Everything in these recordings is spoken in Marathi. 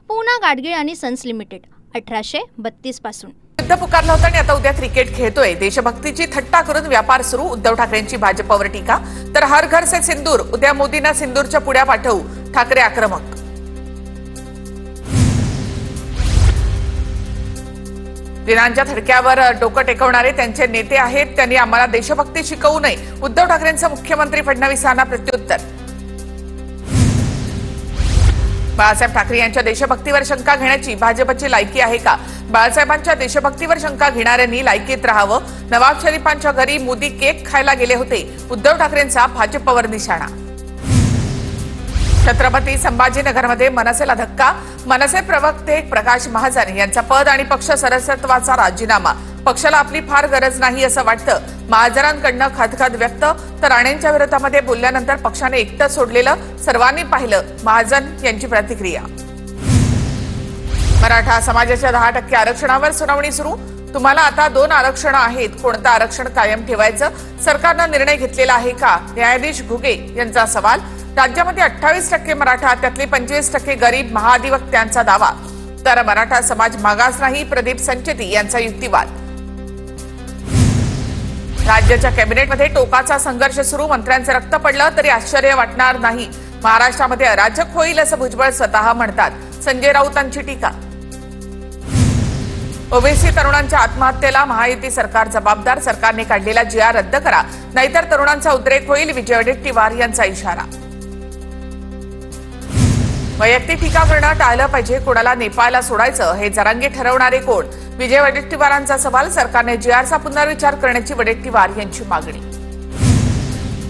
पूना गाडगीळ आणि सन्स लिमिटेड 1832 पासून युद्ध पुकारलं होतं आणि आता उद्या क्रिकेट खेळतोय। देशभक्तीची थट्टा करून व्यापार सुरू। उद्धव ठाकरेंची भाजपवर टीका। तर हर घर से सिंदूर, उद्या मोदींना सिंदूरच्या पुड्या पाठवू, ठाकरे आक्रमक। दिनांच्या थडक्यावर डोकं टेकवणारे त्यांचे नेते आहेत, त्यांनी आम्हाला देशभक्ती शिकवू नये, उद्धव ठाकरेंचं मुख्यमंत्री फडणवीसांना प्रत्युत्तर। बाळासाहेब ठाकरे यांच्या देशभक्तीवर शंका घेण्याची भाजपची लायकी आहे का? बाळासाहेबांच्या देशभक्तीवर शंका घेणाऱ्यांनी लायकीत राहावं। नवाब शरीफांच्या घरी मोदी केक खायला गेले होते, उद्धव ठाकरेंचा भाजपवर निशाणा। छत्रपती संभाजीनगरमध्ये मनसेला धक्का। मनसे प्रवक्ते प्रकाश महाजन यांचा पद आणि पक्ष सदस्यत्वाचा राजीनामा। पक्षाला आपली फार गरज नाही असं वाटतं। महाजनांकडनं खदखद व्यक्त। तर राणेंच्या विरोधामध्ये बोलल्यानंतर पक्षाने एकटं सोडलेलं सर्वांनी पाहिलं, महाजन यांची प्रतिक्रिया। मराठा समाजाच्या 10% आरक्षणावर सुनावणी सुरू। तुम्हाला आता 2 आरक्षणं आहेत, कोणतं आरक्षण कायम ठेवायचं? सरकारनं निर्णय घेतलेला आहे का? न्यायाधीश घुगे यांचा सवाल। राज्यामध्ये 28% मराठा, त्यातले 25% गरीब महाधिवक्त्यांचा दावा। तर मराठा समाज मागास नाही, प्रदीप संचेती यांचा युक्तिवाद। राज्याच्या कॅबिनेटमध्ये टोकाचा संघर्ष सुरू। मंत्र्यांचं रक्त पडलं तरी आश्चर्य वाटणार नाही। महाराष्ट्रामध्ये अराजक होईल असं भुजबळ स्वतः म्हणतात। संजय राऊतांची टीका। ओबीसी तरुणांच्या आत्महत्येला महायुती सरकार जबाबदार। सरकारने काढलेला GR रद्द करा, नाहीतर तरुणांचा उद्रेक होईल, विजय वडेट्टीवार यांचा इशारा। वैयक्तिक टीका करणं टाळलं पाहिजे, कोणाला नेपाळला सोडायचं हे जरांगे ठरवणारे कोण? विजय वडेट्टीवारांचा सवाल। सरकारने GRचा पुनर्विचार करण्याची वडेट्टीवार यांची मागणी।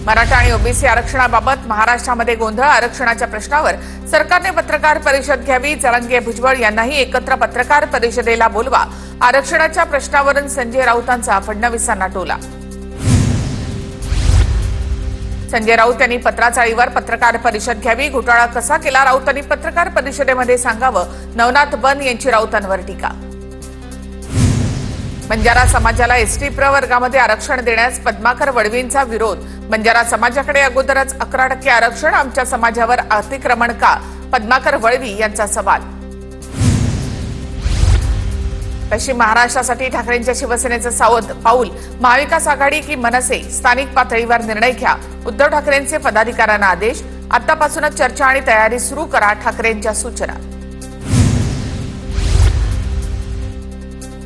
मराठा आणि ओबीसी आरक्षणाबाबत महाराष्ट्रामध्ये गोंधळ। आरक्षणाच्या प्रश्नावर सरकारने पत्रकार परिषद घ्यावी। जरांगे भुजबळ यांनाही एकत्र पत्रकार परिषदेला बोलवा। आरक्षणाच्या प्रश्नावरून संजय राऊतांचा फडणवीसांना टोला। संजय राऊत यांनी पत्राचाळीवर पत्रकार परिषद घ्यावी। घोटाळा कसा केला राऊतांनी पत्रकार परिषदेमध्ये सांगावं। नवनाथ बन यांची राऊतांवर टीका। बंजारा समाजाला एसटी प्रवर्गामध्ये आरक्षण देण्यास पद्माकर वळवींचा विरोध। बंजारा समाजाकडे अगोदरच 11% आरक्षण, आमच्या समाजावर अतिक्रमण का? पद्माकर वळवी यांचा सवाल। पश्चिम महाराष्ट्रासाठी ठाकरेंच्या शिवसेनेचं सावध पाऊल। महाविकास आघाडी की मनसे? स्थानिक पातळीवर निर्णय घ्या, उद्धव ठाकरेंचे पदाधिकाऱ्यांना आदेश। आतापासूनच चर्चा आणि तयारी सुरू करा, ठाकरेंच्या सूचना।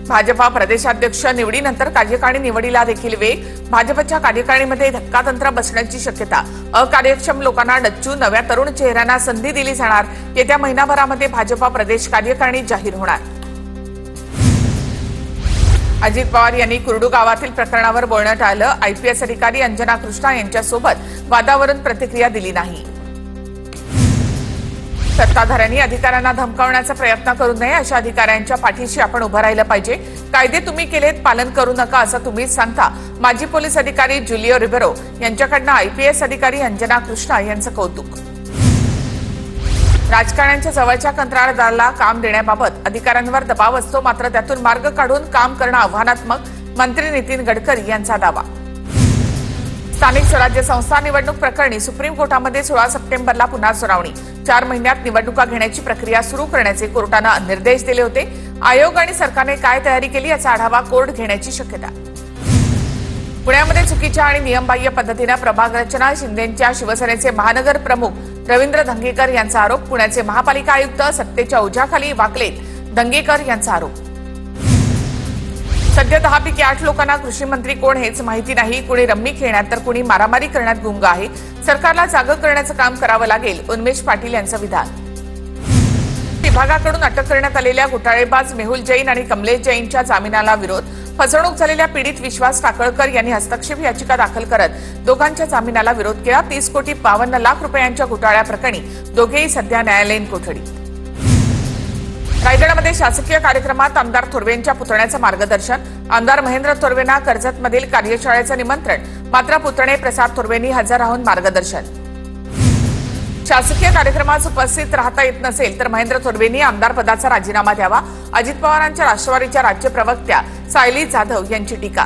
भाजपा प्रदेशाध्यक्ष निवडीनंतर कार्यकारिणी निवडीला देखील वेग। भाजपच्या कार्यकारिणीमध्ये धक्कातंत्र बसण्याची शक्यता। अकार्यक्षम लोकांना डच्चू, नव्या तरुण चेहऱ्यांना संधी दिली जाणार। येत्या महिनाभरामध्ये भाजपा प्रदेश कार्यकारिणी जाहीर होणार। अजित पवार यांनी कुर्डू गावातील प्रकरणावर बोलणं टाळलं। IPS अधिकारी अंजना कृष्णा यांच्यासोबत वादावरून प्रतिक्रिया दिली नाही। सत्ताधाऱ्यांनी अधिकाऱ्यांना धमकावण्याचा प्रयत्न करू नये, अशा अधिकाऱ्यांच्या पाठीशी आपण उभं राहिलं पाहिजे। कायदे तुम्ही केलेत, पालन करू नका असं तुम्हीच सांगता। माजी पोलीस अधिकारी ज्युलिओ रिबेरो यांच्याकडनं IPS अधिकारी अंजना कृष्णा यांचं कौतुक। राजकारण्यांच्या जवळच्या कंत्राटदाराला काम देण्याबाबत अधिकाऱ्यांवर दबाव असतो, मात्र त्यातून मार्ग काढून काम करणं आव्हानात्मक। मंत्री नितीन गडकरी यांचा दावा। स्थानिक स्वराज्य संस्था निवडणूक प्रकरणी सुप्रीम कोर्टामध्ये 16 सप्टेंबरला पुन्हा सुनावणी। 4 महिन्यात निवडणुका घेण्याची प्रक्रिया सुरू करण्याचे कोर्टानं निर्देश दिले होते। आयोग आणि सरकारने काय तयारी केली याचा आढावा कोर्ट घेण्याची शक्यता। पुण्यामध्ये चुकीच्या आणि नियमबाह्य पद्धतीनं प्रभाग रचना। शिंदेंच्या शिवसेनेचे महानगर प्रमुख रवींद्र धंगेकर यांचा आरोप। पुण्याचे महापालिका आयुक्त सत्तेच्या ओझ्याखाली वाकलेत, धंगेकर यांचा आरोप। सध्या 10 पैकी 8 लोकांना कृषी मंत्री कोण हेच माहिती नाही। कुणी रम्मी खेळण्यात तर कुणी मारामारी करण्यात गुंग आहे। सरकारला जागं करण्याचं काम करावं लागेल, उन्मेष पाटील यांचं विधान। विभागाकडून अटक करण्यात आलेल्या घोटाळेबाज मेहुल जैन आणि कमलेश जैनच्या जामिनाला विरोध। फसवणूक झालेल्या पीडित विश्वास टाकळकर यांनी हस्तक्षेप याचिका दाखल करत दोघांच्या जामिनाला विरोध केला। 30,52,00,000 रुपयांच्या घोटाळ्याप्रकरणी दोघेही सध्या न्यायालयीन कोठडीत। रायगडमध्ये शासकीय कार्यक्रमात आमदार थोरवेंच्या पुतण्याचं मार्गदर्शन। आमदार महेंद्र थोरवेंना कर्जतमधील कार्यशाळेचं निमंत्रण, मात्र पुतणे प्रसाद थोरवेंनी हजर राहून मार्गदर्शन। शासकीय कार्यक्रमात उपस्थित राहता येत नसेल तर महेंद्र थोरवेंनी आमदार पदाचा राजीनामा द्यावा। अजित पवारांच्या राष्ट्रवादीच्या राज्य प्रवक्त्या सायली जाधव यांची टीका।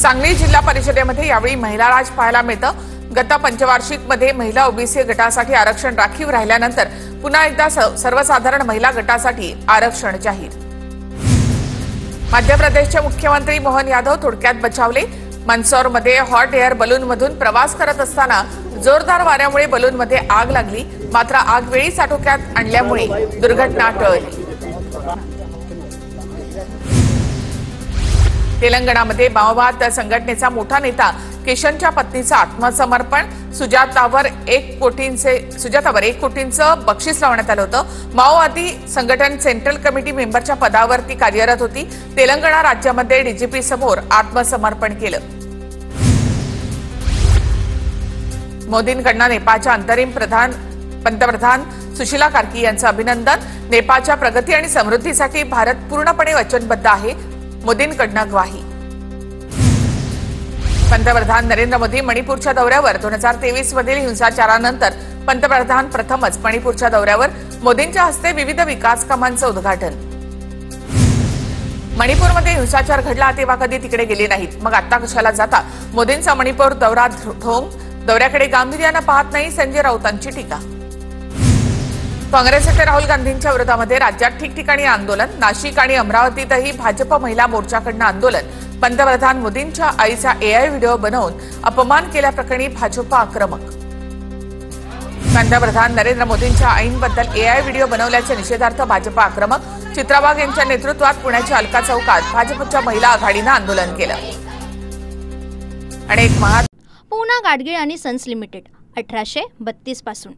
सांगली जिल्हा परिषदेमध्ये यावेळी महिला राज पाहायला मिळतं। गत पंचवार्षिकमध्ये महिला ओबीसी गटासाठी आरक्षण राखीव राहिल्यानंतर पुन्हा एकदा सर्वसाधारण महिला गटासाठी आरक्षण जाहीर. मध्य प्रदेशचे मुख्यमंत्री मोहन यादव थोडक्यात बचावले. मंदसौरमध्ये हॉट एअर बलूनमधून प्रवास करत असताना जोरदार वाऱ्यामुळे बलूनमध्ये आग लागली. मात्र आग वेळीच आटोक्यात आणल्यामुळे दुर्घटना टळली. तेलंगणामध्ये माओवाद संघटनेचा मोठा नेता किशनच्या पत्नीचं आत्मसमर्पण. सुजातावर 1 कोटींचं बक्षीस लावण्यात आलं होतं. माओवादी संघटन सेंट्रल कमिटी मेंबरच्या पदावरती कार्यरत होती. तेलंगणा राज्यामध्ये डीजीपी समोर आत्मसमर्पण केलं. मोदींकडनं नेपाळच्या अंतरिम पंतप्रधान सुशीला कार्की यांचं अभिनंदन. नेपाळच्या प्रगती आणि समृद्धीसाठी भारत पूर्णपणे वचनबद्ध आहे, मोदींकडनं ग्वाही. पंतप्रधान नरेंद्र मोदी मणिपूरच्या दौऱ्यावर. 2023 मधील हिंसाचारानंतर पंतप्रधान प्रथमच मणिपूरच्या दौऱ्यावर. मोदींच्या हस्ते विविध विकास कामांचं उद्घाटन. मणिपूरमध्ये हिंसाचार घडला तेव्हा कधी तिकडे गेले नाहीत, मग आता कशाला जाता? मोदींचा मणिपूर दौरा ढोंग. दौऱ्याकडे गांभीर्यानं पाहत नाही संजय राऊतांची टीका. काँग्रेस नेते राहुल गांधींच्या विरोधामध्ये राज्यात ठिकठिकाणी आंदोलन. नाशिक आणि अमरावतीतही भाजप महिला मोर्चाकडनं आंदोलन. पंतप्रधान मोदींच्या आईचा एआय व्हिडिओ बनवून अपमान केल्याप्रकरणी भाजप आक्रमक. पंतप्रधान नरेंद्र मोदींच्या आईंबद्दल एआय व्हिडिओ बनवल्याच्या निषेधार्थ भाजप आक्रमक. चित्राबाग यांच्या नेतृत्वात पुण्याच्या अलका चौकात भाजपच्या महिला आघाडीनं आंदोलन केलं. पूना गाडगीळ आणि सन्स लिमिटेड 1832 पासून